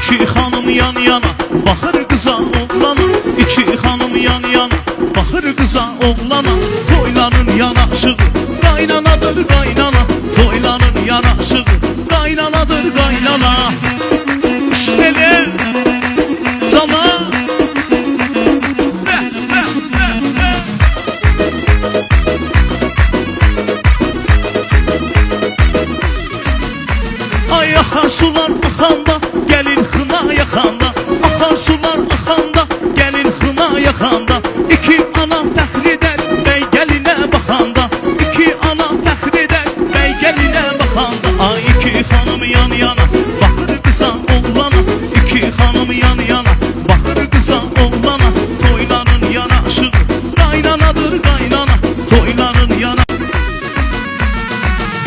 İki hanım yan yana bakır kıza oğlana. İki hanım yan yana bakır kıza oğlana. Toyların yanaşığı qaynanadır qaynana. Toyların yanaşığı qaynanadır qaynana. Şöyle zala ay akar sular akanda gelin hına yakanda. Akar sular akanda gelin hına yakanda. İki anam təxir eder bey geline bakanda. İki anam təxir eder bey geline bakanda. Ay iki hanım yan yana bakır kıza oğlana. İki hanım yan yana bakır kıza oğlana. Toyların yanaşığı qaynanadır qaynana. Toyların yana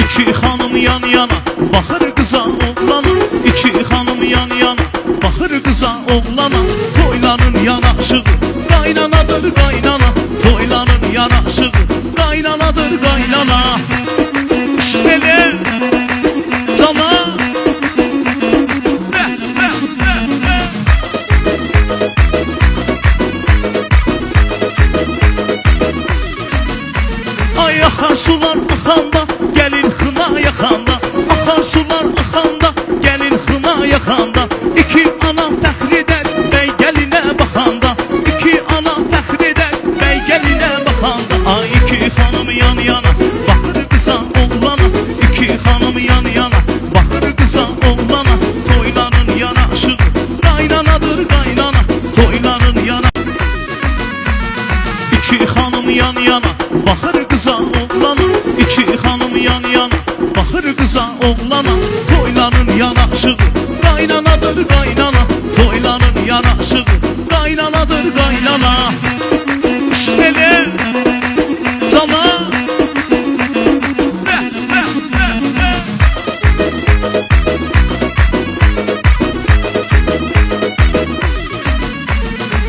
İki hanım yan yana bakır kıza oğlana. İki hanım yan yana bakır kıza oğlana. Toyların yanaşığı qaynanadır qaynana. Toyların yanaşığı qaynanadır qaynana. Şöyle zala ay akar sular akanda gelin hına yakanda. Akar sular akanda gelin hına yakanda. İki anam təxir eder bey geline bakanda. İki anam təxir eder bey geline bakanda. Ay iki hanım yan yana bakır kıza oğlana. İki hanım yan yana bakır kıza oğlana. Toyların yanaşığı qaynanadır qaynana. Toyların yana İki hanım yan yana bakır kıza oğlana. İki hanım yan yana bakır kıza oğlana. Toyların yanaşığı qaynanadır qaynana. Toyların yanaşığı qaynanadır qaynana. Şöyle zala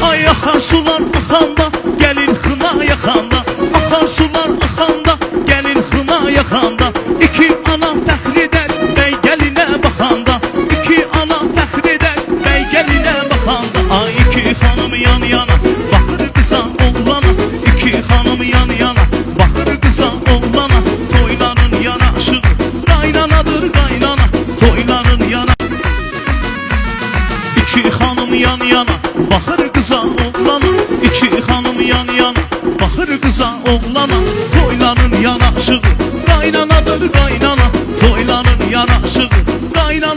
ay akar sular akanda gelin hına yakanda. Akar sular akanda gelin hına yakanda. İki anam təxir eder bey geline bakanda. İki anam təxir eder bey geline bakanda. Ay iki hanım yan yana bakır kıza oğlana. İki hanım yan yana bakır kıza oğlana. Toyların yanaşığı qaynanadır qaynana. Toyların yana İki hanım yan yana bakır kıza oğlana. İki hanım yan yana bakır kıza oğlana. Toyların yanaşığı qaynanadır qaynana. Toyların yanaşığı qaynana.